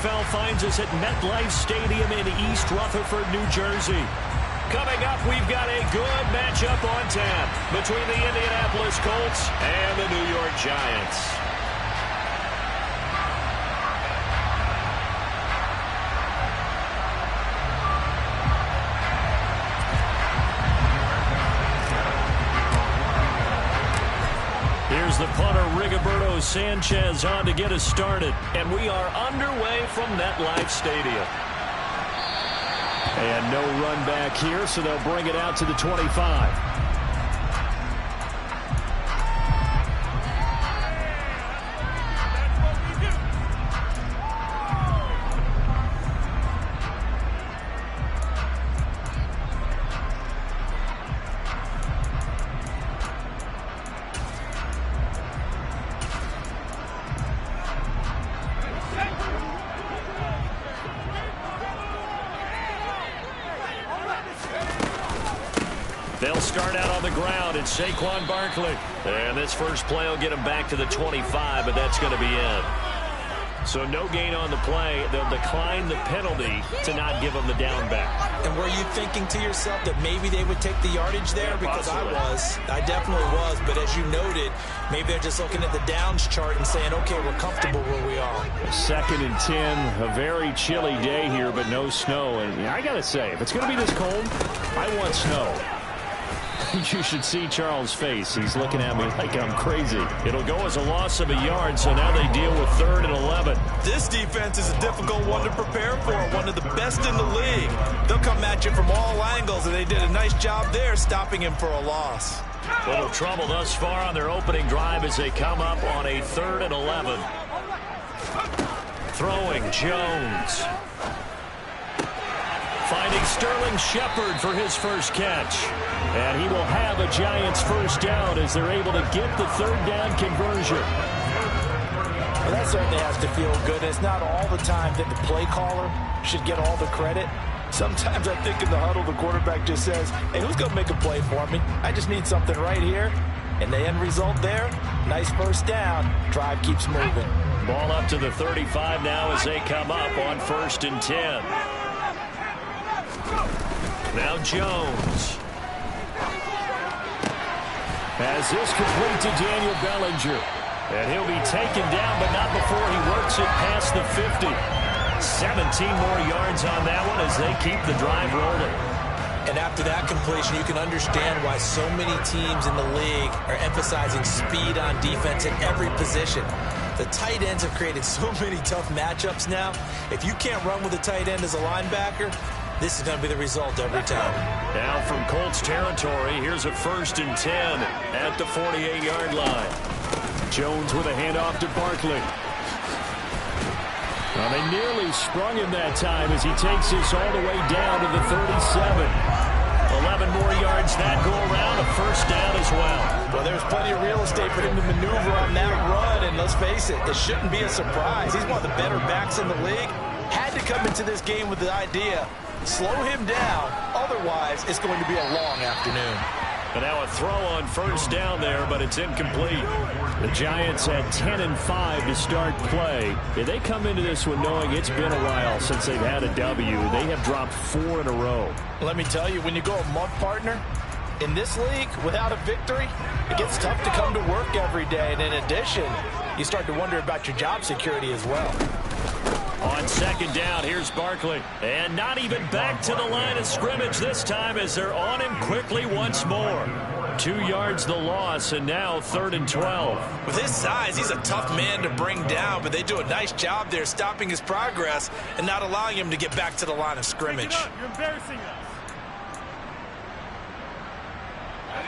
NFL finds us at MetLife Stadium in East Rutherford, New Jersey. Coming up, we've got a good matchup on tap between the Indianapolis Colts and the New York Giants. Here's the punter, Rigoberto Sanchez, on to get us started. And we are underway from MetLife Stadium. And no run back here, so they'll bring it out to the 25. They'll start out on the ground. It's Saquon Barkley. And this first play will get him back to the 25, but that's going to be it. So no gain on the play. They'll decline the penalty to not give him the down back. And were you thinking to yourself that maybe they would take the yardage there? Because I definitely was. But as you noted, maybe they're just looking at the downs chart and saying, okay, we're comfortable where we are. 2nd and 10, a very chilly day here, but no snow. And I got to say, if it's going to be this cold, I want snow. You should see Charles' face. He's looking at me like I'm crazy. It'll go as a loss of a yard, so now they deal with 3rd and 11. This defense is a difficult one to prepare for, one of the best in the league. They'll come at you from all angles, and they did a nice job there stopping him for a loss. Little trouble thus far on their opening drive as they come up on a 3rd and 11. Throwing Jones. Finding Sterling Shepard for his first catch. And he will have a Giants first down as they're able to get the 3rd down conversion. Well, that certainly has to feel good. It's not all the time that the play caller should get all the credit. Sometimes I think in the huddle, the quarterback just says, hey, who's going to make a play for me? I just need something right here. And the end result there, nice first down. Drive keeps moving. Ball up to the 35 now as they come up on 1st and 10. Now Jones. As this complete to Daniel Bellinger. And he'll be taken down, but not before he works it past the 50. 17 more yards on that one as they keep the drive rolling. And after that completion, you can understand why so many teams in the league are emphasizing speed on defense at every position. The tight ends have created so many tough matchups now. If you can't run with a tight end as a linebacker, this is going to be the result every time. Now from Colts territory, here's a 1st and 10 at the 48-yard line. Jones with a handoff to Barkley. Well, they nearly sprung him that time as he takes this all the way down to the 37. 11 more yards that go around, a first down as well. Well, there's plenty of real estate for him to maneuver on that run, and let's face it, it shouldn't be a surprise. He's one of the better backs in the league. Had to come into this game with the idea, slow him down, otherwise it's going to be a long afternoon. And now a throw on first down there, but it's incomplete. The Giants had 10 and 5 to start play. If they come into this one knowing it's been a while since they've had a W, they have dropped 4 in a row. Let me tell you, when you go a month, partner, in this league, without a victory, it gets tough to come to work every day. And in addition, you start to wonder about your job security as well. On 2nd down, here's Barkley. And not even back to the line of scrimmage this time as they're on him quickly once more. 2 yards the loss, and now 3rd and 12. With his size, he's a tough man to bring down, but they do a nice job there stopping his progress and not allowing him to get back to the line of scrimmage. You're embarrassing us.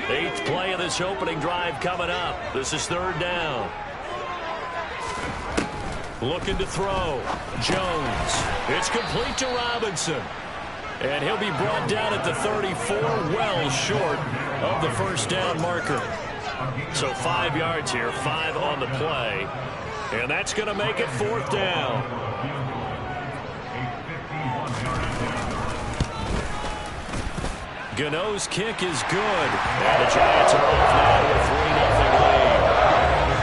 8th play of this opening drive coming up. This is 3rd down. Looking to throw. Jones. It's complete to Robinson. And he'll be brought down at the 34, well short of the first down marker. So 5 yards here, 5 on the play. And that's going to make it 4th down. Gano's kick is good. And the Giants are off now with a 3-0 lead.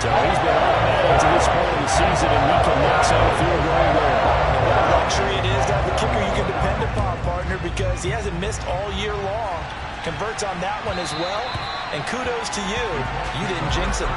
So he's been automatic to this point of the season, and we can knock out field goal there. He hasn't missed all year long. Converts on that one as well. And kudos to you. You didn't jinx him.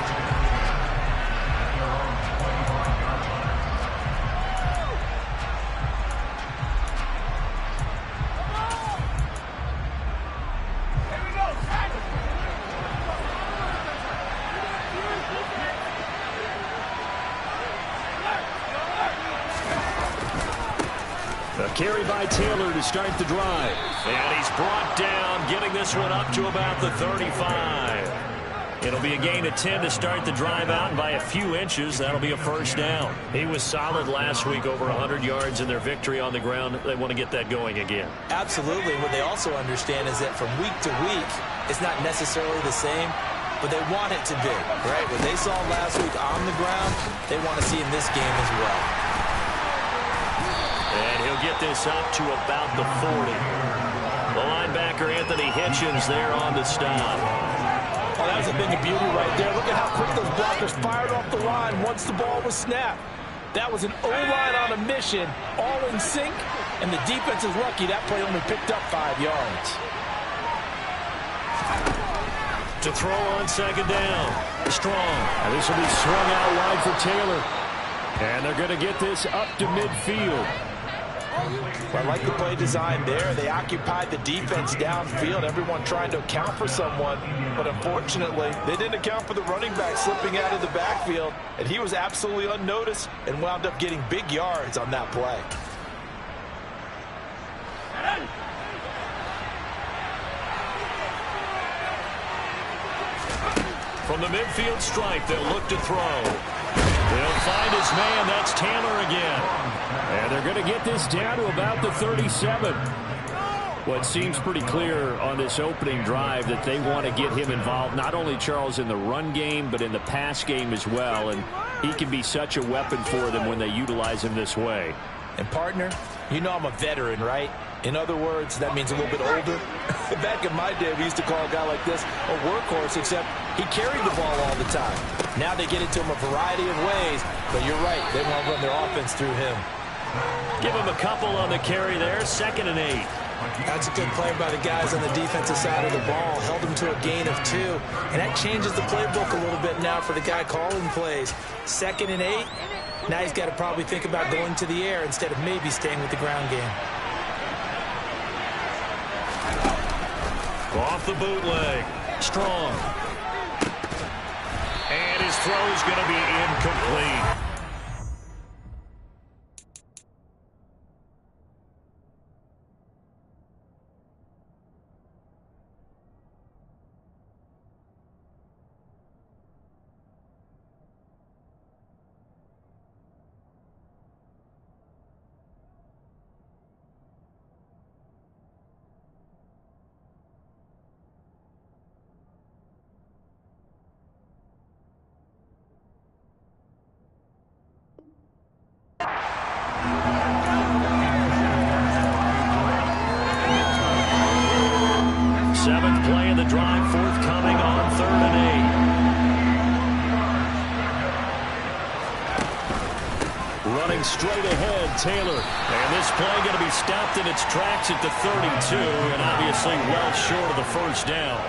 A carry by Taylor to start the drive. And he's brought down, getting this one up to about the 35. It'll be a gain of 10 to start the drive out, and by a few inches, that'll be a first down. He was solid last week, over 100 yards in their victory on the ground. They want to get that going again. Absolutely. What they also understand is that from week to week, it's not necessarily the same, but they want it to be, right? What they saw last week on the ground, they want to see in this game as well. And he'll get this up to about the 40. The linebacker, Anthony Hitchens, there on the stop. Oh, that was a thing of beauty right there. Look at how quick those blockers fired off the line once the ball was snapped. That was an O-line on a mission, all in sync, and the defense is lucky that play only picked up 5 yards. To throw on second down. Strong. And this will be swung out wide for Taylor. And they're going to get this up to midfield. Well, I like the play design there. They occupied the defense downfield, everyone trying to account for someone. But unfortunately, they didn't account for the running back slipping out of the backfield. And he was absolutely unnoticed and wound up getting big yards on that play. From the midfield stripe, they'll look to throw. They'll find his man. That's Taylor again. And they're going to get this down to about the 37. What seems pretty clear on this opening drive that they want to get him involved, not only Charles in the run game, but in the pass game as well. And he can be such a weapon for them when they utilize him this way. And partner, you know I'm a veteran, right? In other words, that means a little bit older. Back in my day, we used to call a guy like this a workhorse, except he carried the ball all the time. Now they get it to him a variety of ways, but you're right, they want to run their offense through him. Give him a couple on the carry there, 2nd and 8. That's a good play by the guys on the defensive side of the ball. Held him to a gain of 2. And that changes the playbook a little bit now for the guy calling plays. 2nd and 8. Now he's got to probably think about going to the air instead of maybe staying with the ground game. Off the bootleg. Strong. And his throw's going to be incomplete. Seventh play of the drive, forthcoming on 3rd and 8. Running straight ahead, Taylor. And this play going to be stopped in its tracks at the 32, and obviously well short of the first down.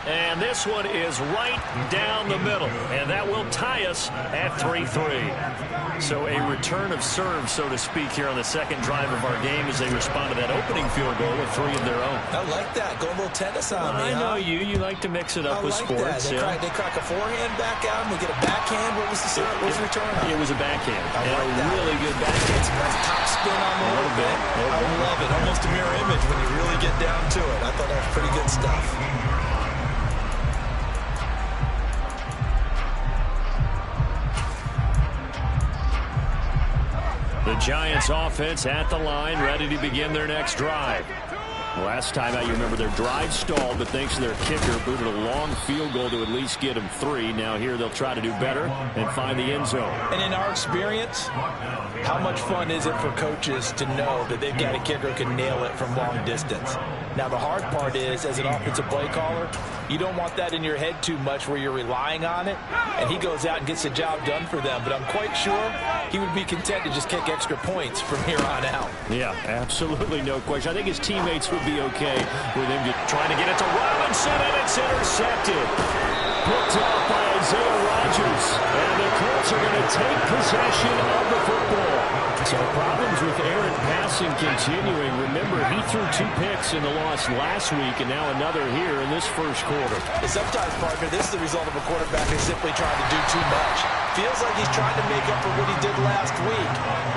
And this one is right down the middle. And that will tie us at 3-3. So a return of serve, so to speak, here on the second drive of our game as they respond to that opening field goal with 3 of their own. I like that. Go a little tennis on me, I know you. You like to mix it up with sports. They crack a forehand back out, and we get a backhand. What was the return on? It was a backhand. I like a really good backhand. It's a nice top spin on the little bit. I love it. Almost a mirror image when you really get down to it. I thought that was pretty good stuff. The Giants offense at the line, ready to begin their next drive. Last time out, you remember their drive stalled, but thanks to their kicker, booted a long field goal to at least get them 3. Now here they'll try to do better and find the end zone. And in our experience, how much fun is it for coaches to know that they've got a kicker who can nail it from long distance? Now the hard part is, as an offensive play caller, you don't want that in your head too much where you're relying on it, and he goes out and gets the job done for them. But I'm quite sure he would be content to just kick extra points from here on out. Yeah, absolutely no question. I think his teammates would be okay with him trying to get it to Robinson, and it's intercepted. Picked up by Isaiah Rodgers, and the Colts are going to take possession of the football. So problems with errant passing continuing. Remember, he threw 2 picks in the loss last week, and now another here in this first quarter. And sometimes, partner, this is the result of a quarterback who's simply trying to do too much. Feels like he's trying to make up for what he did last week,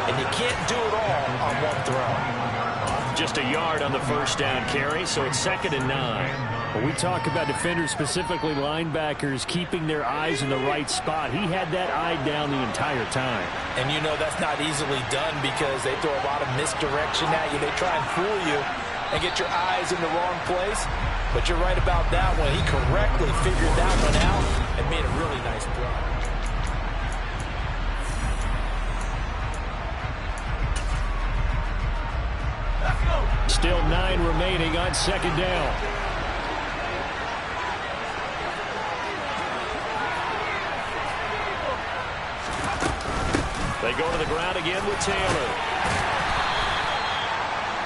and you can't do it all on one throw. Just a yard on the first down carry, so it's 2nd and 9. When we talk about defenders, specifically linebackers, keeping their eyes in the right spot, he had that eye down the entire time. And you know that's not easily done because they throw a lot of misdirection at you. They try and fool you and get your eyes in the wrong place. But you're right about that one. He correctly figured that one out and made a really nice play. Still 9 remaining on 2nd down. They go to the ground again with Taylor.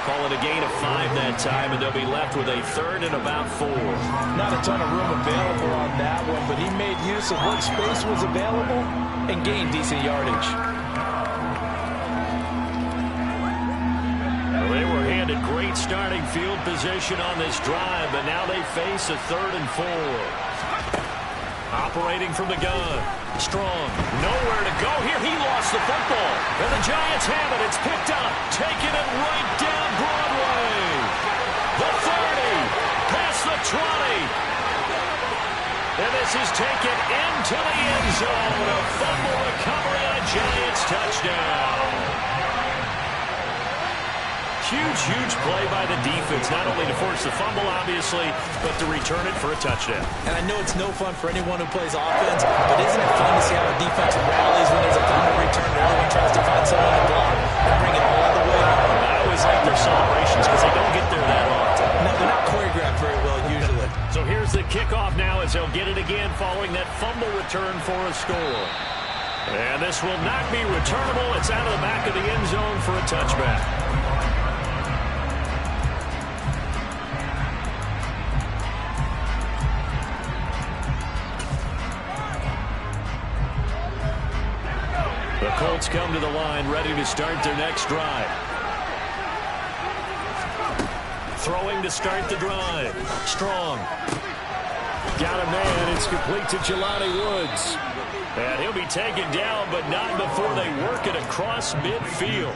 Call it a gain of 5 that time, and they'll be left with a 3rd and about 4. Not a ton of room available on that one, but he made use of what space was available and gained decent yardage. Well, they were handed great starting field position on this drive, but now they face a 3rd and 4. Operating from the gun. Strong. Nowhere to go here. He lost the football. And the Giants have it. It's picked up. Taking it right down Broadway. The 30. Past the 20. And this is taken into the end zone. A fumble recovery and a Giants touchdown. Huge play by the defense, not only to force the fumble, obviously, but to return it for a touchdown. And I know it's no fun for anyone who plays offense, but isn't it fun to see how a defense rallies when there's a fumble return and everyone tries to find someone to block and bring it all the way home? I always like their celebrations because they don't get there that often. No, they're not choreographed very well usually. So here's the kickoff now as they'll get it again following that fumble return for a score. And this will not be returnable. It's out of the back of the end zone for a touchback. The Colts come to the line, ready to start their next drive. Throwing to start the drive. Strong. Got a man. It's complete to Jelani Woods. And he'll be taken down, but not before they work it across midfield.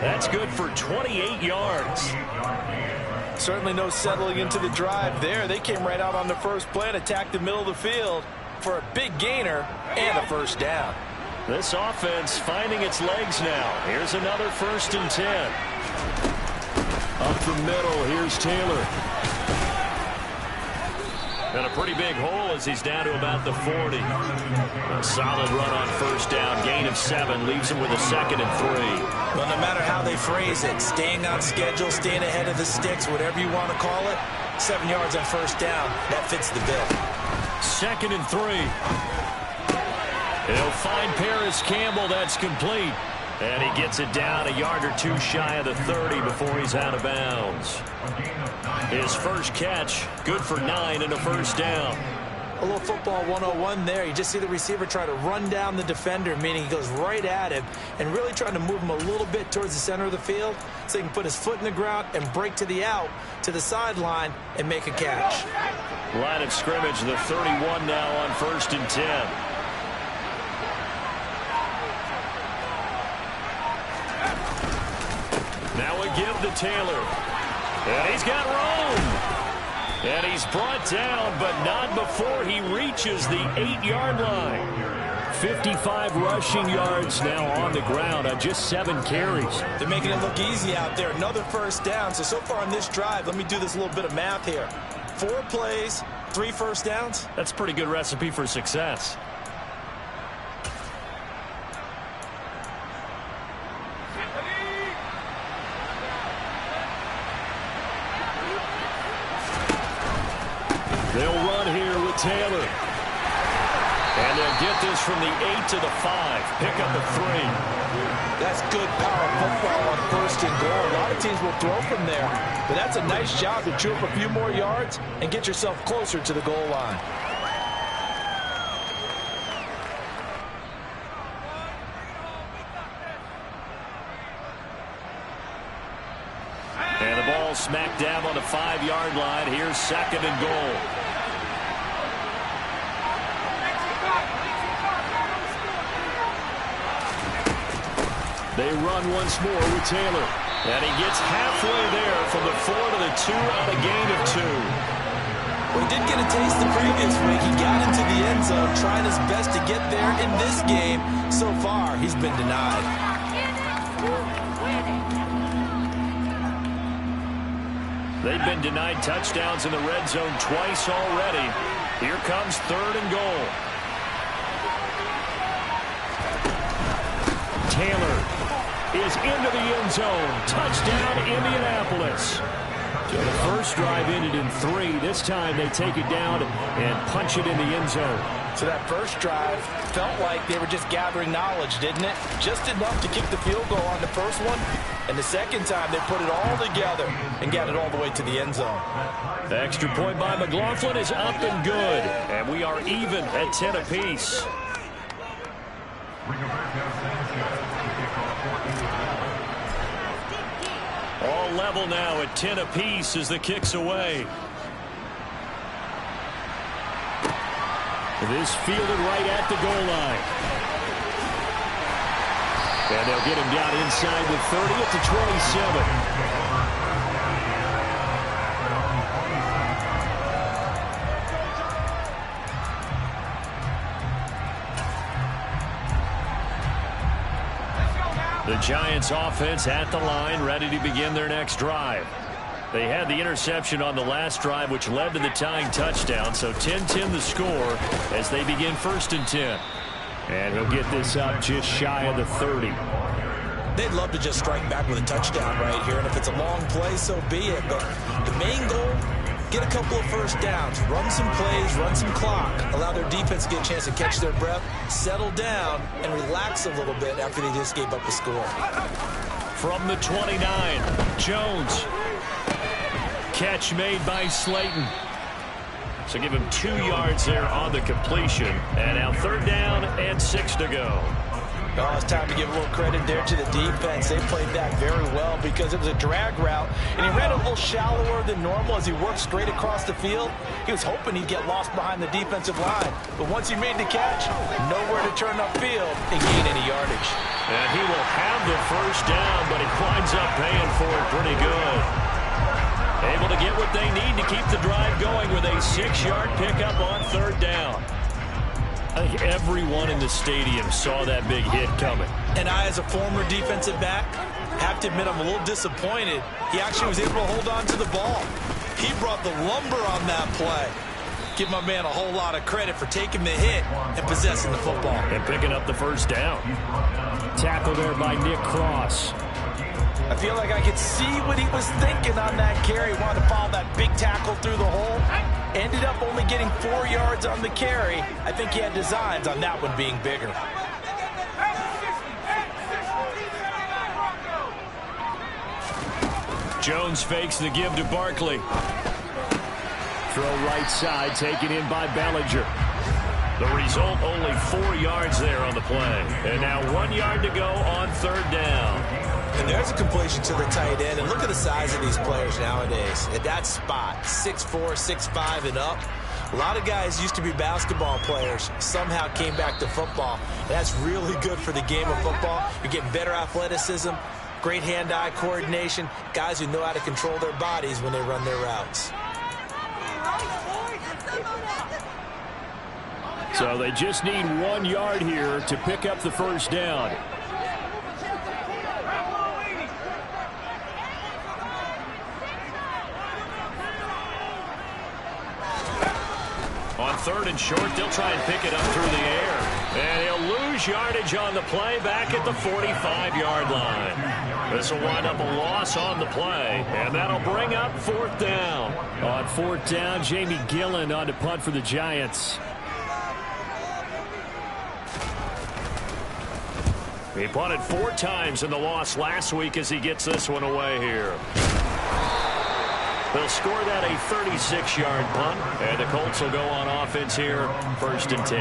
That's good for 28 yards. Certainly no settling into the drive there. They came right out on the first play and attacked the middle of the field for a big gainer and a first down. This offense finding its legs now. Here's another 1st and 10. Up the middle, here's Taylor. And a pretty big hole as he's down to about the 40. A solid run on first down. Gain of 7 leaves him with a 2nd and 3. Well, no matter how they phrase it, staying on schedule, staying ahead of the sticks, whatever you want to call it, 7 yards on first down, that fits the bill. 2nd and 3. He'll find Paris Campbell. That's complete. And he gets it down a yard or 2 shy of the 30 before he's out of bounds. His first catch, good for 9 and a first down. A little football 101 there. You just see the receiver try to run down the defender, meaning he goes right at him and really trying to move him a little bit towards the center of the field so he can put his foot in the ground and break to the out, to the sideline, and make a catch. Line of scrimmage, the 31 now on 1st and 10. Now we give to Taylor. And he's got room. And he's brought down, but not before he reaches the 8-yard line. 55 rushing yards now on the ground on just 7 carries. They're making it look easy out there. Another first down. So far on this drive, let me do this little bit of math here. 4 plays, 3 first downs. That's a pretty good recipe for success. They'll run here with Taylor. And they'll get this from the 8 to the 5. Pick up the 3. That's good power football on 1st and goal. A lot of teams will throw from there. But that's a nice job to chew up a few more yards and get yourself closer to the goal line. And the ball smack dab on the 5-yard line. Here's 2nd and goal. They run once more with Taylor. And he gets halfway there from the 4 to the 2 on a gain of 2. Well, he did get a taste the previous week. He got into the end zone, trying his best to get there in this game. So far, he's been denied. They've been denied touchdowns in the red zone twice already. Here comes 3rd and goal. Taylor is into the end zone. Touchdown, Indianapolis. So the first drive ended in 3. This time they take it down and punch it in the end zone. So that first drive felt like they were just gathering knowledge, didn't it? Just enough to kick the field goal on the first one. And the second time they put it all together and got it all the way to the end zone. The extra point by McLaughlin is up and good. And we are even at 10 apiece. All level now at 10 apiece as the kick's away. This fielded right at the goal line. And they'll get him down inside the 30 at the 27. The Giants offense at the line, ready to begin their next drive. They had the interception on the last drive, which led to the tying touchdown. So 10-10 the score as they begin 1st and 10. And he'll get this up just shy of the 30. They'd love to just strike back with a touchdown right here. And if it's a long play, so be it. But the main goal, get a couple of first downs, run some plays, run some clock, allow their defense to get a chance to catch their breath, settle down, and relax a little bit after they just gave up a score. From the 29, Jones. Catch made by Slayton. So give him 2 yards there on the completion. And now 3rd down and 6 to go. Oh, it's time to give a little credit there to the defense. They played that very well because it was a drag route, and he ran a little shallower than normal as he worked straight across the field. He was hoping he'd get lost behind the defensive line, but once he made the catch, nowhere to turn upfield and gain any yardage. And he will have the first down, but he winds up paying for it pretty good. Able to get what they need to keep the drive going with a 6-yard pickup on 3rd down. I think everyone in the stadium saw that big hit coming. And I, as a former defensive back, have to admit I'm a little disappointed. He actually was able to hold on to the ball. He brought the lumber on that play. Give my man a whole lot of credit for taking the hit and possessing the football. And picking up the first down. Tackle there by Nick Cross. I feel like I could see what he was thinking on that carry. He wanted to follow that big tackle through the hole. Ended up only getting 4 yards on the carry. I think he had designs on that one being bigger. Jones fakes the give to Barkley. Throw right side, taken in by Bellinger. The result, only 4 yards there on the play. And now 1 yard to go on 3rd down. And there's a completion to the tight end. And look at the size of these players nowadays. At that spot, 6'4", 6'5", and up. A lot of guys used to be basketball players, somehow came back to football. And that's really good for the game of football. You're getting better athleticism, great hand-eye coordination, guys who know how to control their bodies when they run their routes. So they just need 1 yard here to pick up the first down. On 3rd and short, they'll try and pick it up through the air. And he'll lose yardage on the play back at the 45-yard line. This will wind up a loss on the play, and that'll bring up 4th down. On 4th down, Jamie Gillen on to punt for the Giants. He punted 4 times in the loss last week as he gets this one away here. They'll score that a 36-yard punt, and the Colts will go on offense here, 1st and 10.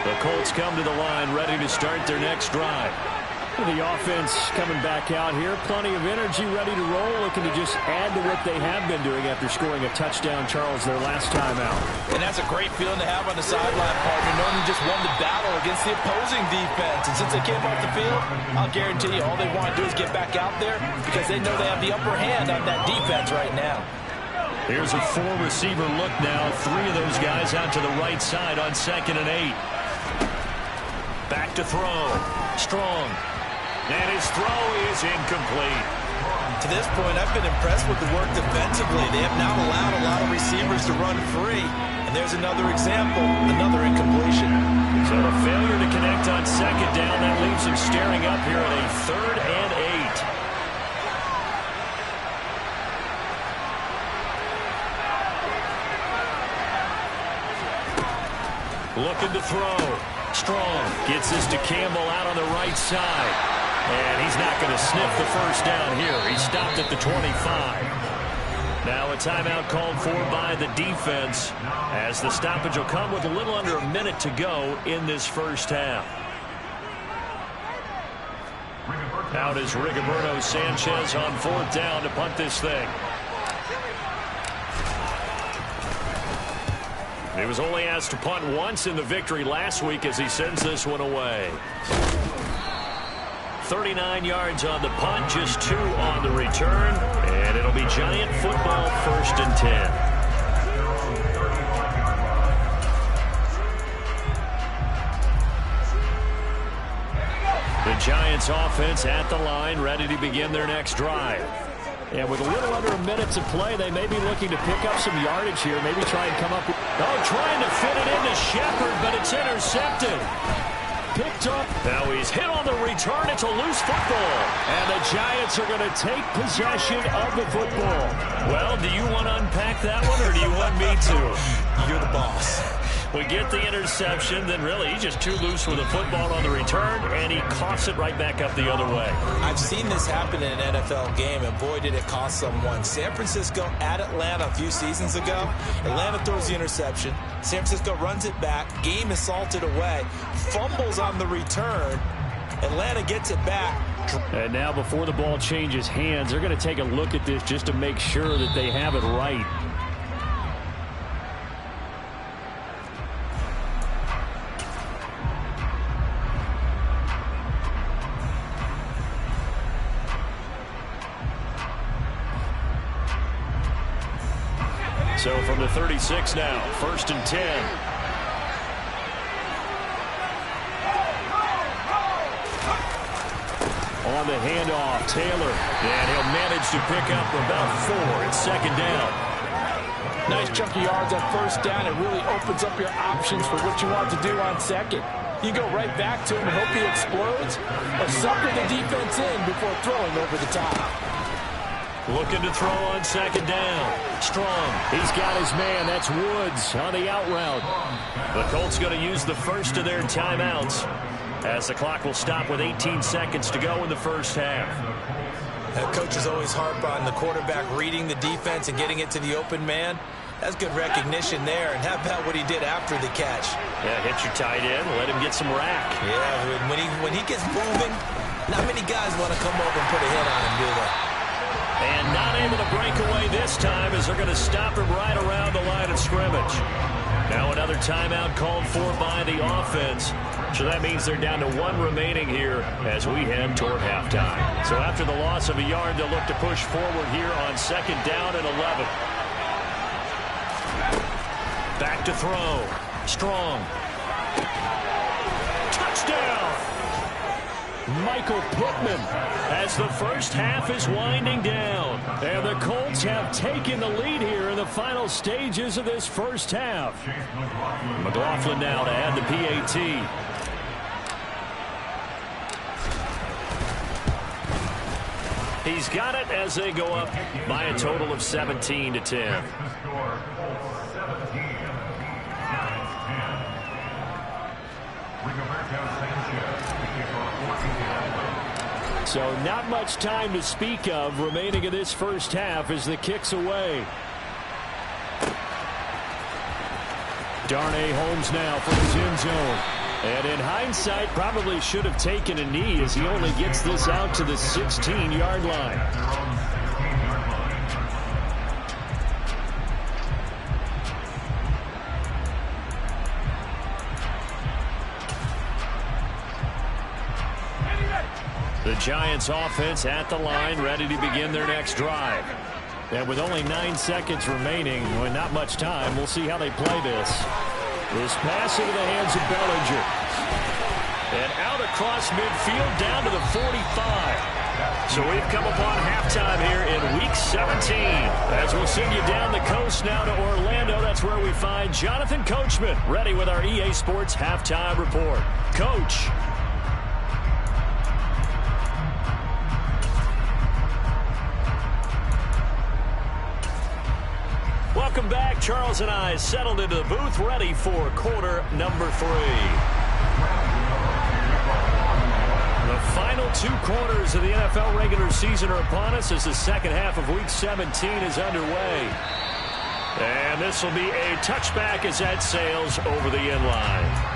The Colts come to the line ready to start their next drive. The offense coming back out here. Plenty of energy, ready to roll, looking to just add to what they have been doing after scoring a touchdown, Charles, their last time out. And that's a great feeling to have on the sideline, partner, knowing you just won the battle against the opposing defense. And since they came off the field, I'll guarantee you all they want to do is get back out there because they know they have the upper hand on that defense right now. Here's a 4-receiver look now. 3 of those guys out to the right side on 2nd and 8. Back to throw. Strong. And his throw is incomplete. To this point, I've been impressed with the work defensively. They have now allowed a lot of receivers to run free. And there's another example, another incompletion. So a failure to connect on 2nd down. That leaves him staring up here at a 3rd and 8. Looking to throw. Strong gets this to Campbell out on the right side. And he's not going to sniff the first down here. He stopped at the 25. Now a timeout called for by the defense as the stoppage will come with a little under a minute to go in this first half. Out is Rigoberto Sanchez on 4th down to punt this thing. He was only asked to punt once in the victory last week as he sends this one away. 39 yards on the punt, just 2 on the return, and it'll be Giant football, 1st and 10. The Giants offense at the line, ready to begin their next drive. And with a little under a minute to play, they may be looking to pick up some yardage here, maybe try and come up with... Oh, trying to fit it into Shepard, but it's intercepted. Picked up. Now he's hit on the return. It's a loose football. And the Giants are going to take possession of the football. Well, do you want to unpack that one, or do you want me to? You're the boss. We get the interception, then really he's just too loose with the football on the return, and he coughs it right back up the other way. I've seen this happen in an NFL game, and boy, did it cost someone. San Francisco at Atlanta a few seasons ago. Atlanta throws the interception. San Francisco runs it back. Game is salted away. Fumbles on the return. Atlanta gets it back. And now before the ball changes hands, they're going to take a look at this just to make sure that they have it right. So from the 36 now, 1st and 10. On the handoff, Taylor. And he'll manage to pick up about 4. It's 2nd down. Nice chunky yards on 1st down. It really opens up your options for what you want to do on 2nd. You go right back to him and hope he explodes, or sucker the defense in before throwing over the top. Looking to throw on 2nd down. Strong. He's got his man. That's Woods on the out route. The Colts going to use the first of their timeouts as the clock will stop with 18 seconds to go in the first half. Coaches always harp on the quarterback reading the defense and getting it to the open man. That's good recognition there. And how about what he did after the catch? Yeah, hit your tight end. Let him get some rack. Yeah, when he gets moving, not many guys want to come over and put a hit on him, do they? And not able to break away this time as they're going to stop him right around the line of scrimmage. Now another timeout called for by the offense. So that means they're down to 1 remaining here as we head toward halftime. So after the loss of a yard, they'll look to push forward here on 2nd down and 11. Back to throw. Strong. Touchdown! Michael Pittman as the first half is winding down. And the Colts have taken the lead here in the final stages of this first half. McLaughlin now to add the PAT. He's got it as they go up by a total of 17-10. So not much time to speak of remaining in this first half as the kick's away. Darnay Holmes now from his end zone. And in hindsight, probably should have taken a knee as he only gets this out to the 16-yard line. The Giants offense at the line, ready to begin their next drive. And with only 9 seconds remaining, with not much time, we'll see how they play this. This pass into the hands of Bellinger. And out across midfield down to the 45. So we've come upon halftime here in Week 17. As we'll send you down the coast now to Orlando, that's where we find Jonathan Coachman, ready with our EA Sports Halftime Report. Coach. Welcome back. Charles and I settled into the booth, ready for quarter number 3. The final 2 quarters of the NFL regular season are upon us as the second half of Week 17 is underway. And this will be a touchback as that sails over the end line.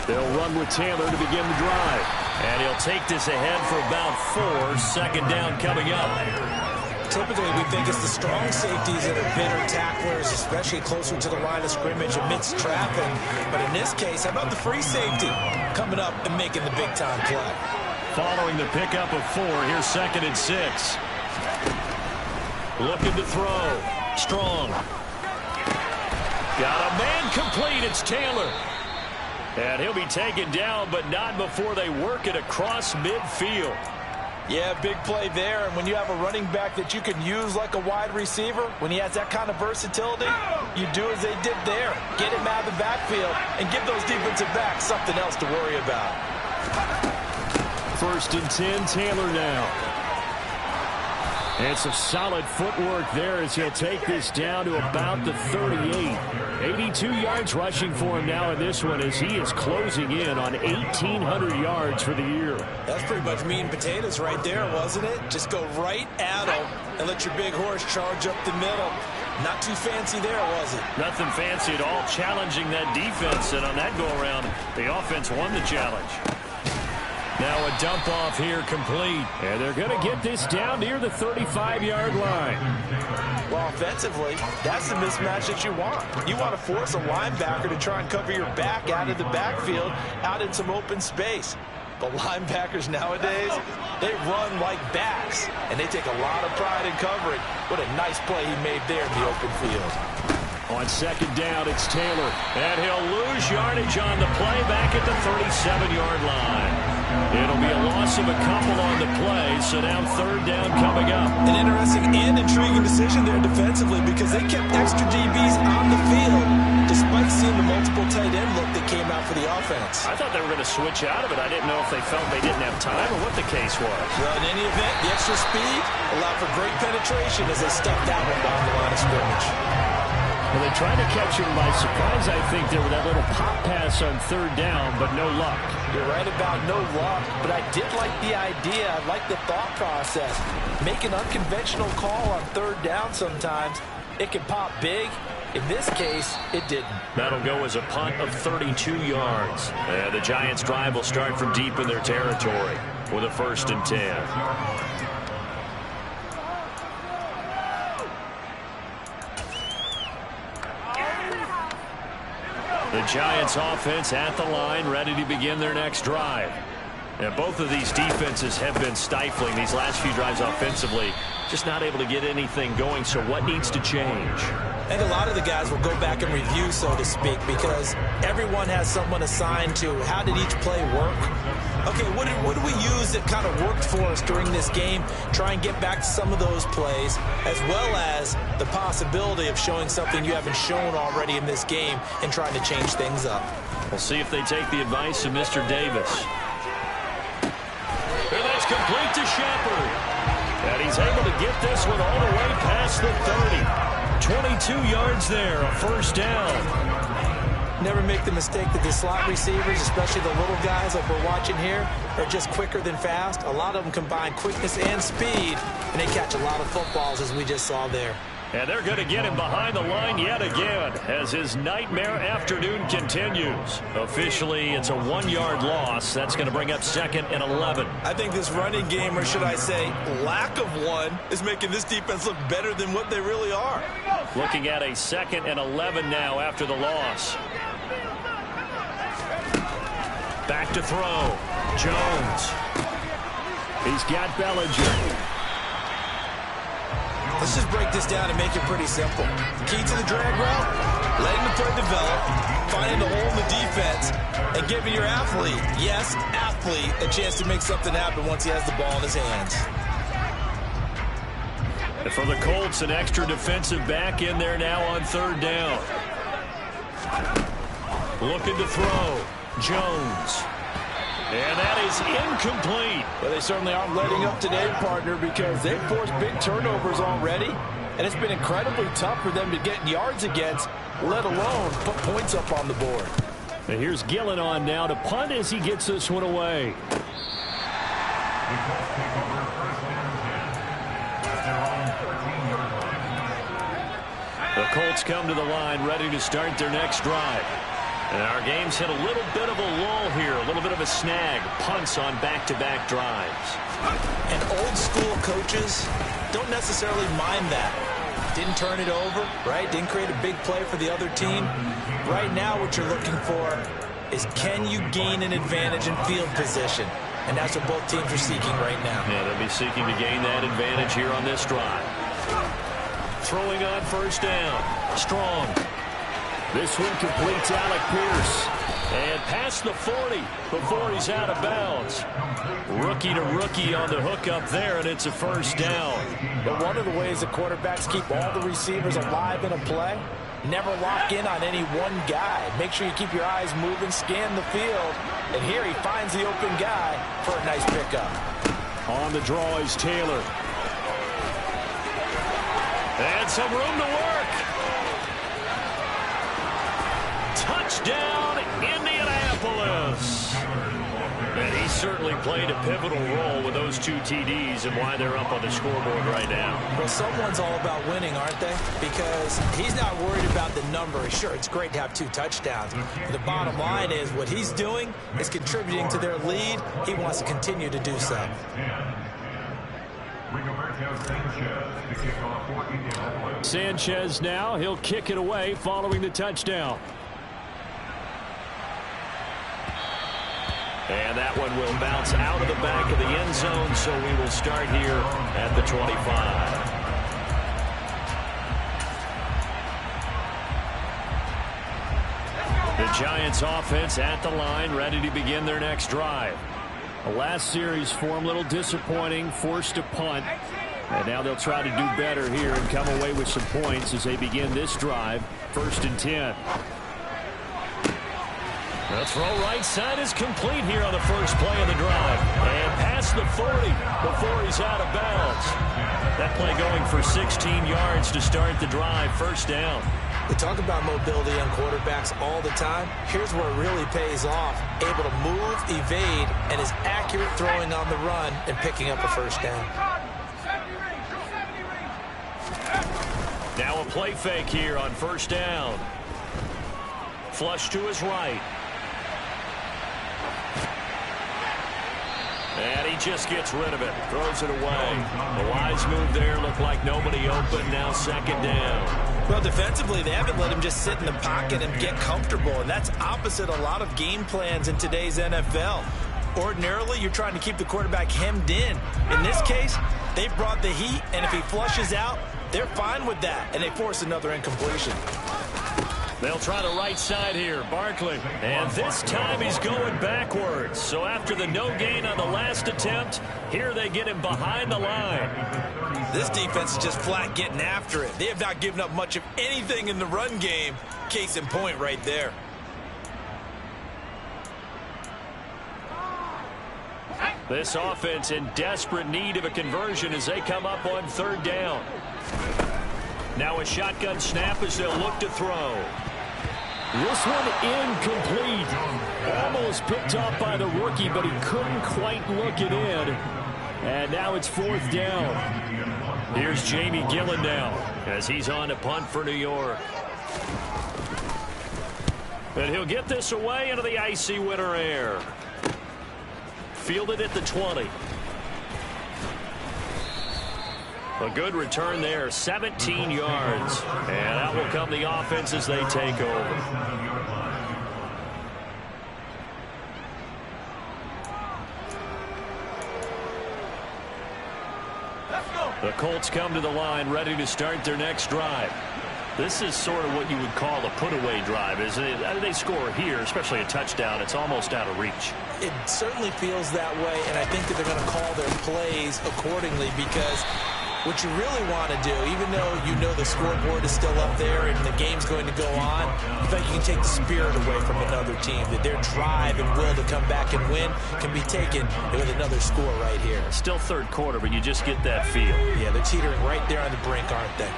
They'll run with Taylor to begin the drive. And he'll take this ahead for about 4. Second down coming up. Typically, we think it's the strong safeties that are better tacklers, especially closer to the line of scrimmage amidst traffic. But in this case, how about the free safety coming up and making the big-time play? Following the pickup of 4, here's 2nd and 6. Looking to throw. Strong. Got a man complete. It's Taylor. And he'll be taken down, but not before they work it across midfield. Yeah, big play there. And when you have a running back that you can use like a wide receiver, when he has that kind of versatility, you do as they did there. Get him out of the backfield and give those defensive backs something else to worry about. 1st and 10, Taylor now. And some solid footwork there as he'll take this down to about the 38. 82 yards rushing for him now in this one as he is closing in on 1,800 yards for the year. That's pretty much meat and potatoes right there, wasn't it? Just go right at him and let your big horse charge up the middle. Not too fancy there, was it? Nothing fancy at all, challenging that defense. And on that go-around, the offense won the challenge. Now a dump off here complete. And they're going to get this down near the 35-yard line. Well, offensively, that's the mismatch that you want. You want to force a linebacker to try and cover your back out of the backfield, out in some open space. But linebackers nowadays, they run like backs, and they take a lot of pride in covering. What a nice play he made there in the open field. On 2nd down, it's Taylor. And he'll lose yardage on the play back at the 37-yard line. It'll be a loss of a couple on the play, so now 3rd down coming up. An interesting and intriguing decision there defensively because they kept extra DBs on the field despite seeing the multiple tight end look that came out for the offense. I thought they were going to switch out of it. I didn't know if they felt they didn't have time or what the case was. Well, in any event, the extra speed allowed for great penetration as they stuffed that one down the line of scrimmage. Well, they tried to catch him by surprise, I think, there with that little pop pass on 3rd down, but no luck. You're right about no luck, but I did like the idea. I like the thought process. Make an unconventional call on 3rd down sometimes. It can pop big. In this case, it didn't. That'll go as a punt of 32 yards. The Giants' drive will start from deep in their territory with a 1st and 10. The Giants offense at the line, ready to begin their next drive. And both of these defenses have been stifling these last few drives offensively. Just not able to get anything going, so what needs to change? I think a lot of the guys will go back and review, so to speak, because everyone has someone assigned to how did each play work. Okay, what did we use that kind of worked for us during this game? Try and get back to some of those plays, as well as the possibility of showing something you haven't shown already in this game and trying to change things up. We'll see if they take the advice of Mr. Davis. And that's complete to Shepard. And he's able to get this one all the way past the 30. 22 yards there, a first down. Never make the mistake that the slot receivers, especially the little guys like we're watching here, are just quicker than fast. A lot of them combine quickness and speed, and they catch a lot of footballs, as we just saw there. And they're going to get him behind the line yet again as his nightmare afternoon continues. Officially, it's a 1-yard loss. That's going to bring up 2nd and 11. I think this running game, or should I say lack of one, is making this defense look better than what they really are. Looking at a 2nd and 11 now after the loss. Back to throw. Jones. He's got Bellinger. Let's just break this down and make it pretty simple. Key to the drag route, letting the play develop, finding the hole in the defense, and giving your athlete, yes, athlete, a chance to make something happen once he has the ball in his hands. And for the Colts, an extra defensive back in there now on 3rd down. Looking to throw. Jones. And that is incomplete. Well, they certainly aren't letting up today, partner, because they've forced big turnovers already, and it's been incredibly tough for them to get yards against, let alone put points up on the board. And here's Gillen on now to punt as he gets this one away. The Colts come to the line, ready to start their next drive. And our game's hit a little bit of a lull here, a little bit of a snag. Punts on back-to-back drives. And old-school coaches don't necessarily mind that. Didn't turn it over, right? Didn't create a big play for the other team. Right now what you're looking for is, can you gain an advantage in field position? And that's what both teams are seeking right now. Yeah, they'll be seeking to gain that advantage here on this drive. Throwing on 1st down. Strong. This one completes Alec Pierce. And past the 40 before he's out of bounds. Rookie to rookie on the hook up there, and it's a 1st down. But one of the ways the quarterbacks keep all the receivers alive in a play, never lock in on any one guy. Make sure you keep your eyes moving, scan the field. And here he finds the open guy for a nice pickup. On the draw is Taylor. And some room to work. Touchdown, Indianapolis. And he certainly played a pivotal role with those 2 TDs and why they're up on the scoreboard right now. Well, someone's all about winning, aren't they? Because he's not worried about the number. Sure, it's great to have 2 touchdowns. But the bottom line is what he's doing is contributing to their lead. He wants to continue to do so. Sanchez now, he'll kick it away following the touchdown. And that one will bounce out of the back of the end zone, so we will start here at the 25. The Giants offense at the line, ready to begin their next drive. The last series for them, a little disappointing, forced to punt. And now they'll try to do better here and come away with some points as they begin this drive. 1st and 10. The throw right side is complete here on the first play of the drive. And past the 40 before he's out of bounds. That play going for 16 yards to start the drive. 1st down. We talk about mobility on quarterbacks all the time. Here's where it really pays off. Able to move, evade, and is accurate throwing on the run and picking up a 1st down. Now a play fake here on 1st down. Flush to his right. And he just gets rid of it, throws it away. The wise move there, looked like nobody open, now second down. Well, defensively, they haven't let him just sit in the pocket and get comfortable, and that's opposite a lot of game plans in today's NFL. Ordinarily, you're trying to keep the quarterback hemmed in. In this case, they've brought the heat, and if he flushes out, they're fine with that, and they force another incompletion. They'll try the right side here, Barkley. And this time he's going backwards. So after the no gain on the last attempt, here they get him behind the line. This defense is just flat getting after it. They have not given up much of anything in the run game. Case in point right there. This offense in desperate need of a conversion as they come up on third down. Now a shotgun snap as they'll look to throw. This one incomplete. Almost picked off by the rookie, but he couldn't quite look it in. And now it's fourth down. Here's Jamie Gillen now as he's on to punt for New York. And he'll get this away into the icy winter air. Fielded at the 20. A good return there, 17 yards. And out will come the offense as they take over. The Colts come to the line ready to start their next drive. This is sort of what you would call a put-away drive, isn't it? They score here, especially a touchdown. It's almost out of reach. It certainly feels that way, and I think that they're going to call their plays accordingly because what you really want to do, even though you know the scoreboard is still up there and the game's going to go on, I think you can take the spirit away from another team, that their drive and will to come back and win can be taken with another score right here. Still third quarter, but you just get that feel. Yeah, they're teetering right there on the brink, aren't they?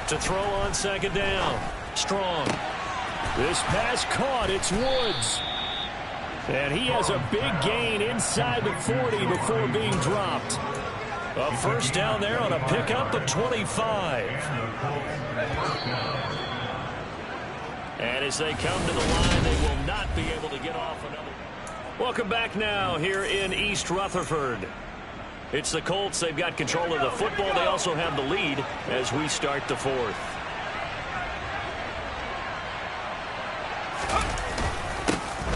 To throw on second down. Strong. This pass caught. It's Woods. And he has a big gain inside the 40 before being dropped. A first down there on a pickup at 25. And as they come to the line, they will not be able to get off another. Welcome back now here in East Rutherford. It's the Colts. They've got control of the football. They also have the lead as we start the fourth.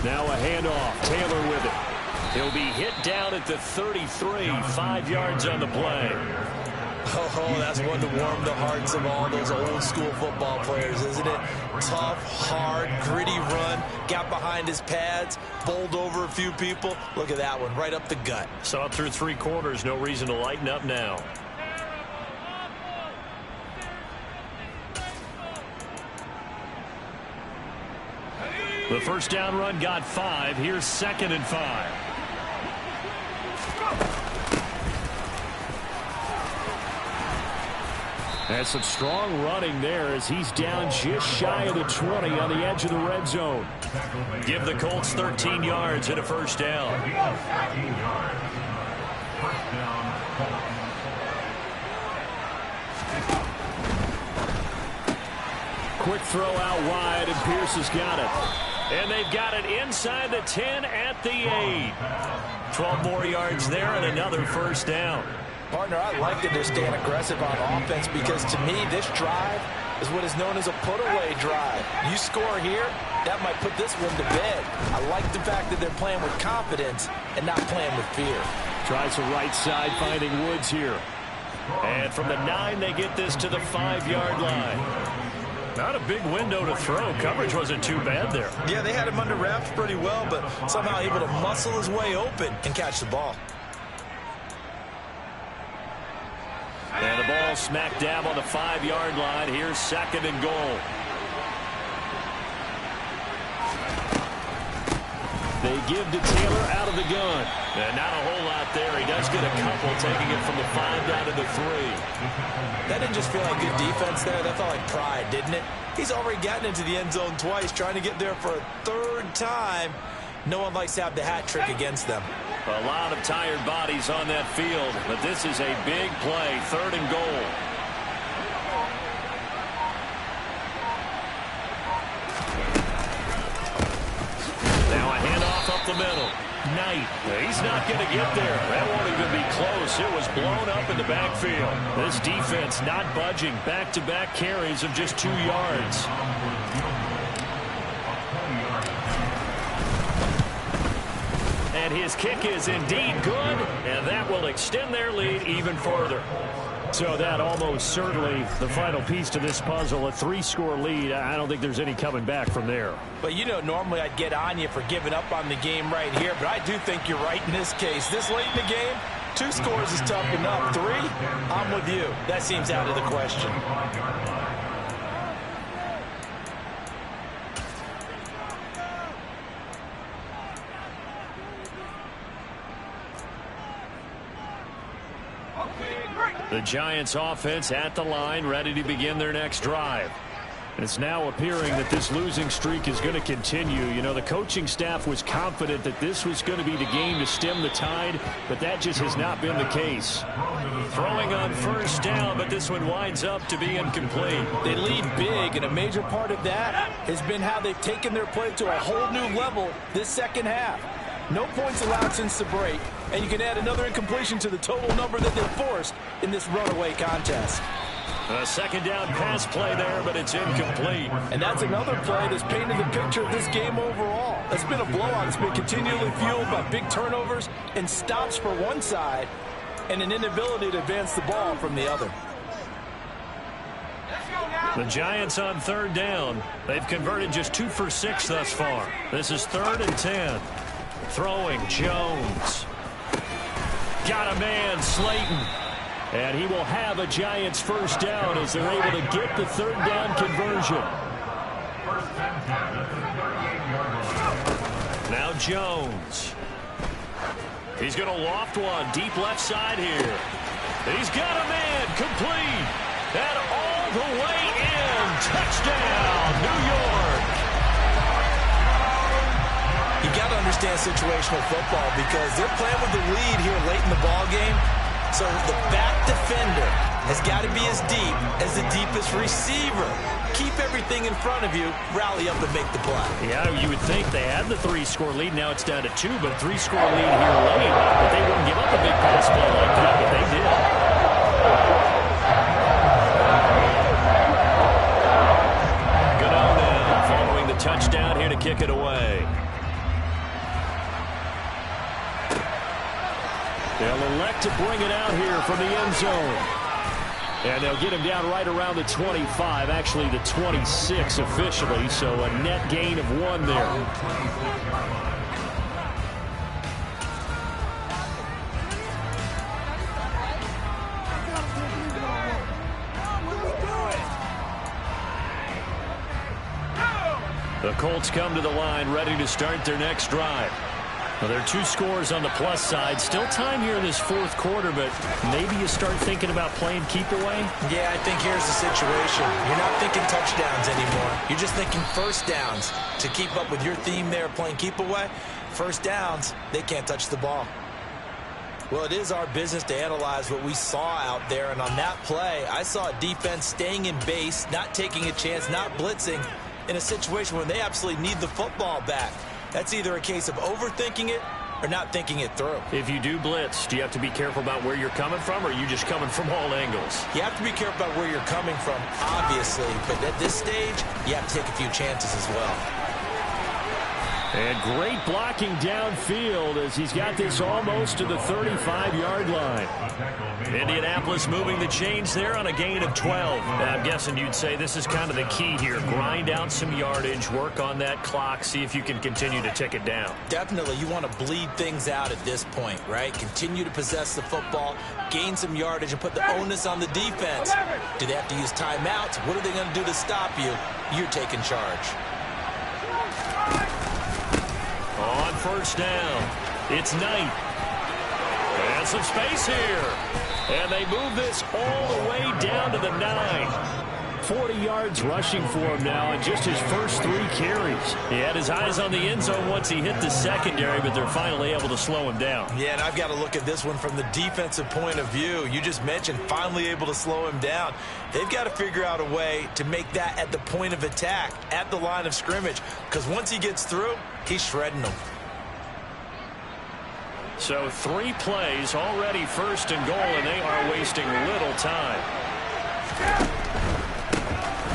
Now a handoff. Taylor with it. He'll be hit down at the 33. 5 yards on the play. Oh, that's one to warm the hearts of all those old school football players, isn't it? Tough, hard, gritty run. Got behind his pads, bowled over a few people. Look at that one, right up the gut. Saw it through 3 quarters. No reason to lighten up now. The first down run got 5. Here's 2nd and 5. That's some strong running there as he's down just shy of the 20 on the edge of the red zone. Give the Colts 13 yards and a first down. Quick throw out wide, and Pierce has got it. And they've got it inside the 10 at the 8. 12 more yards there and another first down. Partner, I like that they're staying aggressive on offense because to me this drive is what is known as a put-away drive. You score here, that might put this one to bed. I like the fact that they're playing with confidence and not playing with fear. Tries the right side, finding Woods here. And from the 9, they get this to the 5-yard line. Not a big window to throw. Coverage wasn't too bad there. Yeah, they had him under wraps pretty well, but somehow able to muscle his way open and catch the ball. And the ball smack dab on the 5-yard line. Here's 2nd and goal. They give to Taylor out of the gun. And not a whole lot there. He does get a couple, taking it from the 5 down to the 3. That didn't just feel like good defense there. That felt like pride, didn't it? He's already gotten into the end zone twice, trying to get there for a 3rd time. No one likes to have the hat trick against them. A lot of tired bodies on that field, but this is a big play. 3rd and goal. Knight. He's not going to get there. That won't even be close. It was blown up in the backfield. This defense not budging. Back-to-back carries of just 2 yards. And his kick is indeed good, and that will extend their lead even further. So that almost certainly the final piece to this puzzle, a 3-score lead. I don't think there's any coming back from there. But, you know, normally I'd get on you for giving up on the game right here, but I do think you're right in this case. This late in the game, 2 scores is tough enough. 3, I'm with you. That seems out of the question. The Giants offense at the line, ready to begin their next drive. And it's now appearing that this losing streak is going to continue. You know, the coaching staff was confident that this was going to be the game to stem the tide, but that just has not been the case. Throwing on first down, but this one winds up to be incomplete. They lead big, and a major part of that has been how they've taken their play to a whole new level this second half. No points allowed since the break, and you can add another incompletion to the total number that they forced in this runaway contest. A second down pass play there, but it's incomplete. And that's another play that's painted the picture of this game overall. It's been a blowout. It's been continually fueled by big turnovers and stops for one side and an inability to advance the ball from the other. The Giants on third down. They've converted just 2 for 6 thus far. This is 3rd and 10. Throwing Jones. Got a man, Slayton. And he will have a Giants first down as they're able to get the 3rd down conversion. Now Jones. He's going to loft one deep left side here. He's got a man, complete. And all the way in. Touchdown, New York. You got to understand situational football because they're playing with the lead here late in the ball game. So the back defender has got to be as deep as the deepest receiver. Keep everything in front of you, rally up and make the play. Yeah, you would think they had the 3-score lead. Now it's down to 2, but 3-score lead here late. But they wouldn't give up a big pass play like that, but they did. Good on them, following the touchdown here to kick it away. They'll elect to bring it out here from the end zone. And they'll get him down right around the 25, actually the 26 officially, so a net gain of 1 there. The Colts come to the line ready to start their next drive. Well, there are 2 scores on the plus side. Still time here in this 4th quarter, but maybe you start thinking about playing keep away? Yeah, I think here's the situation. You're not thinking touchdowns anymore. You're just thinking first downs. To keep up with your theme there, playing keep away, first downs, they can't touch the ball. Well, it is our business to analyze what we saw out there, and on that play, I saw a defense staying in base, not taking a chance, not blitzing, in a situation where they absolutely need the football back. That's either a case of overthinking it or not thinking it through. If you do blitz, do you have to be careful about where you're coming from, or are you just coming from all angles? You have to be careful about where you're coming from, obviously, but at this stage, you have to take a few chances as well. And great blocking downfield as he's got this almost to the 35-yard line. Indianapolis moving the chains there on a gain of 12. I'm guessing you'd say this is kind of the key here. Grind out some yardage, work on that clock, see if you can continue to tick it down. Definitely, you want to bleed things out at this point, right? Continue to possess the football, gain some yardage, and put the onus on the defense. Do they have to use timeouts? What are they going to do to stop you? You're taking charge. On first down, it's Knight. And some space here. And they move this all the way down to the 9. 40 yards rushing for him now in just his first 3 carries. He had his eyes on the end zone once he hit the secondary, but they're finally able to slow him down. Yeah, and I've got to look at this one from the defensive point of view. You just mentioned finally able to slow him down. They've got to figure out a way to make that at the point of attack, at the line of scrimmage, because once he gets through, he's shredding them. So 3 plays, already first and goal, and they are wasting little time.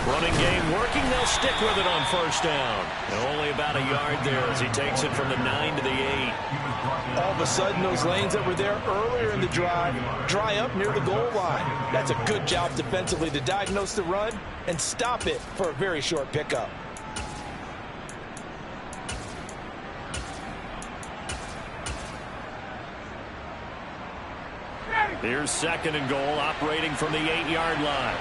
Running game working. They'll stick with it on first down. And only about a yard there as he takes it from the 9 to the 8. All of a sudden, those lanes that were there earlier in the drive dry up near the goal line. That's a good job defensively to diagnose the run and stop it for a very short pickup. Here's second and goal, operating from the 8-yard line.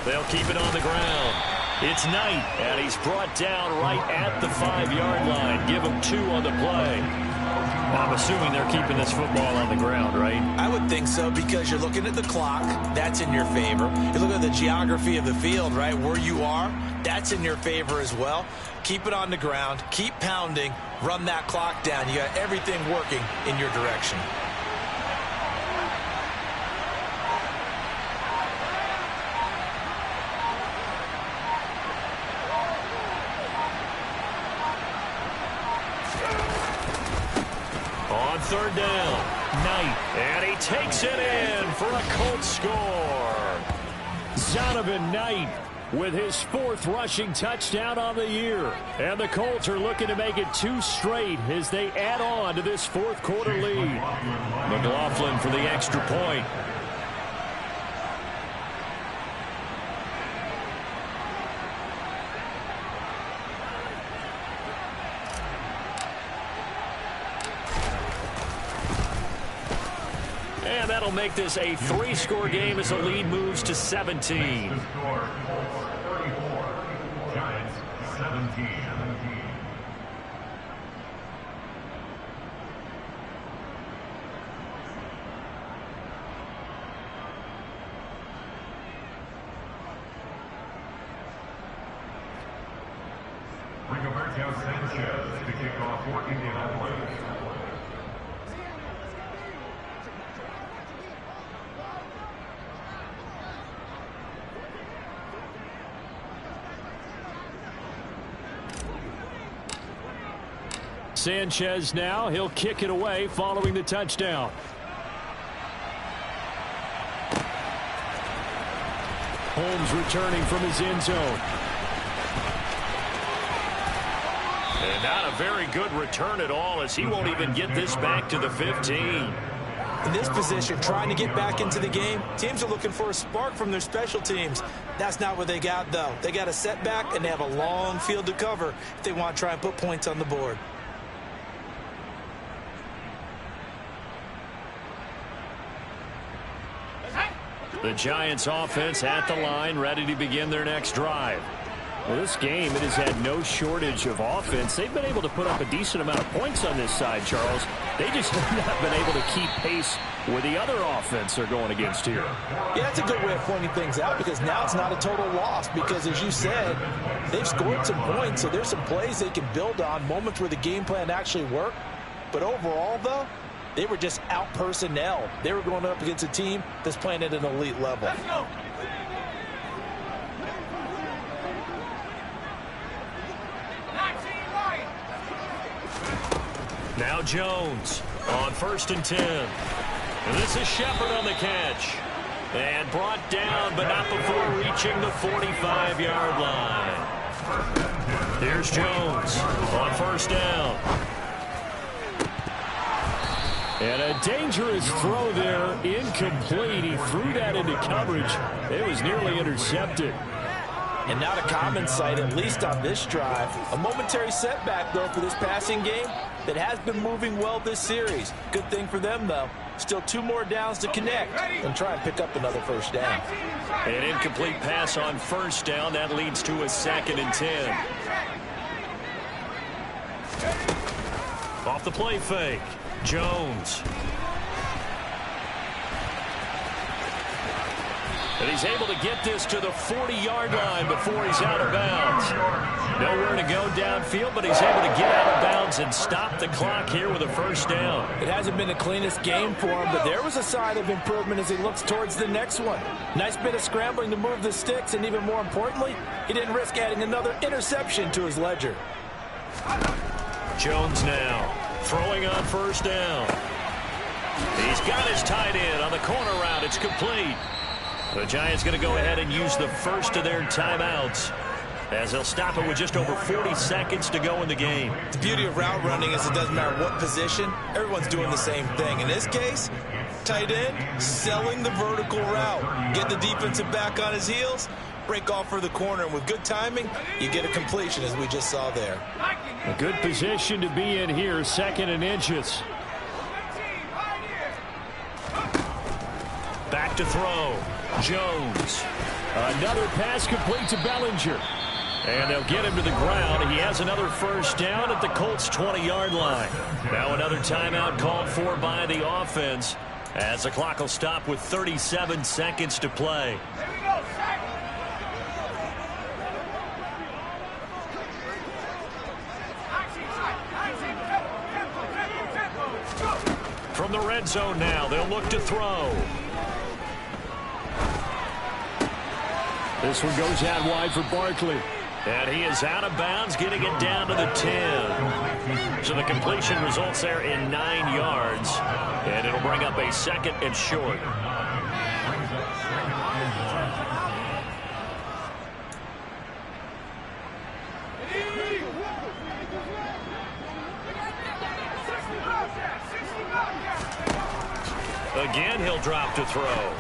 They'll keep it on the ground. It's Knight, and he's brought down right at the 5-yard line. Give him 2 on the play. I'm assuming they're keeping this football on the ground, right? I would think so, because you're looking at the clock. That's in your favor. You look at the geography of the field, right? Where you are, that's in your favor as well. Keep it on the ground. Keep pounding. Run that clock down. You got everything working in your direction. On third down, Knight, and he takes it in for a Colts score. Zonovan Knight with his 4th rushing touchdown on the year. And the Colts are looking to make it 2 straight as they add on to this 4th quarter lead. McLaughlin for the extra point. And that'll make this a 3-score game as the lead moves to 17. The score, 34, Giants 17. Wk17 Sanchez to kick off for Indianapolis. Sanchez now, he'll kick it away following the touchdown. Holmes returning from his end zone. And not a very good return at all, as he won't even get this back to the 15. In this position, trying to get back into the game, teams are looking for a spark from their special teams. That's not what they got, though. They got a setback, and they have a long field to cover if they want to try and put points on the board. The Giants offense at the line, ready to begin their next drive. Well, this game, it has had no shortage of offense. They've been able to put up a decent amount of points on this side, Charles. They just have not been able to keep pace with the other offense they're going against here. Yeah, that's a good way of pointing things out, because now it's not a total loss, because as you said, they've scored some points, so there's some plays they can build on, moments where the game plan actually worked. But overall, though, they were just out-personnel. They were going up against a team that's playing at an elite level. Let's go. Now Jones on 1st and 10. And this is Shepard on the catch. And brought down, but not before reaching the 45-yard line. Here's Jones on 1st down. And a dangerous throw there, incomplete. He threw that into coverage. It was nearly intercepted. And not a common sight, at least on this drive. A momentary setback, though, for this passing game that has been moving well this series. Good thing for them, though. Still 2 more downs to connect and try and pick up another 1st down. An incomplete pass on 1st down. That leads to a 2nd and 10. Off the play fake. Jones. And he's able to get this to the 40-yard line before he's out of bounds. Nowhere to go downfield, but he's able to get out of bounds and stop the clock here with a 1st down. It hasn't been the cleanest game for him, but there was a sign of improvement as he looks towards the next one. Nice bit of scrambling to move the sticks, and even more importantly, he didn't risk adding another interception to his ledger. Jones now throwing on first down. He's got his tight end on the corner route. It's complete. The Giants going to go ahead and use the first of their timeouts, as they'll stop it with just over 40 seconds to go in the game. The beauty of route running is it doesn't matter what position. Everyone's doing the same thing. In this case, tight end selling the vertical route. Get the defensive back on his heels, break off for the corner, and with good timing, you get a completion, as we just saw there. A good position to be in here, 2nd and inches. Back to throw. Jones. Another pass complete to Bellinger. And they'll get him to the ground. He has another first down at the Colts' 20-yard line. Now another timeout called for by the offense, as the clock will stop with 37 seconds to play. From the red zone now, they'll look to throw. This one goes out wide for Barkley. And he is out of bounds, getting it down to the 10. So the completion results there in 9 yards. And it'll bring up a 2nd and short. Again, he'll drop to throw.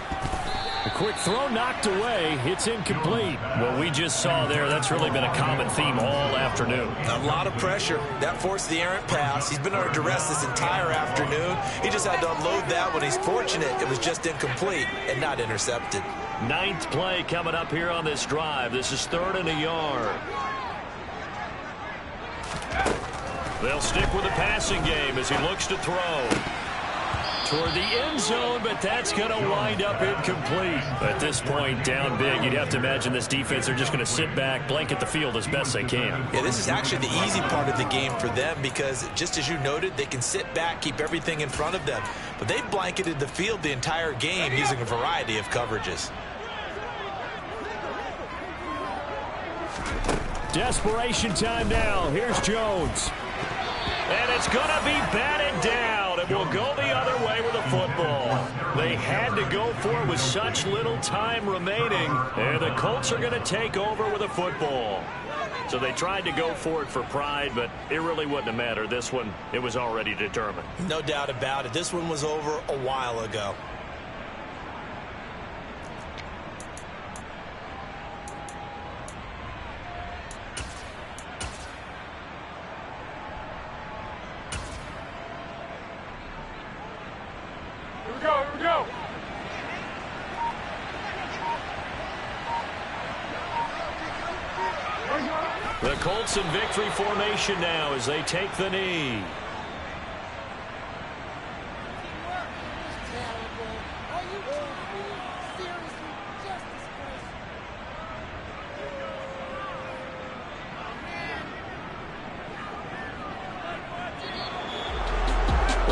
A quick throw knocked away. It's incomplete. What we just saw there, that's really been a common theme all afternoon. A lot of pressure. That forced the errant pass. He's been under duress this entire afternoon. He just had to unload that one. He's fortunate it was just incomplete and not intercepted. 9th play coming up here on this drive. This is 3rd and a yard. They'll stick with the passing game as he looks to throw toward the end zone, but that's going to wind up incomplete. At this point, down big, you'd have to imagine this defense, they're just going to sit back, blanket the field as best they can. Yeah, this is actually the easy part of the game for them because, just as you noted, they can sit back, keep everything in front of them. But they've blanketed the field the entire game using a variety of coverages. Desperation time now. Here's Jones. And it's going to be batted down. It will go the other way with the football. They had to go for it with such little time remaining. And the Colts are going to take over with a football. So they tried to go for it for pride, but it really wouldn't have mattered. This one, it was already determined. No doubt about it. This one was over a while ago. Here we go. The Colts in victory formation now as they take the knee.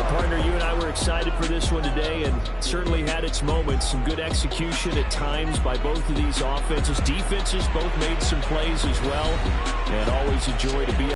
Partner, you and I were excited for this one today and certainly had its moments. Some good execution at times by both of these offenses. Defenses both made some plays as well. And always a joy to be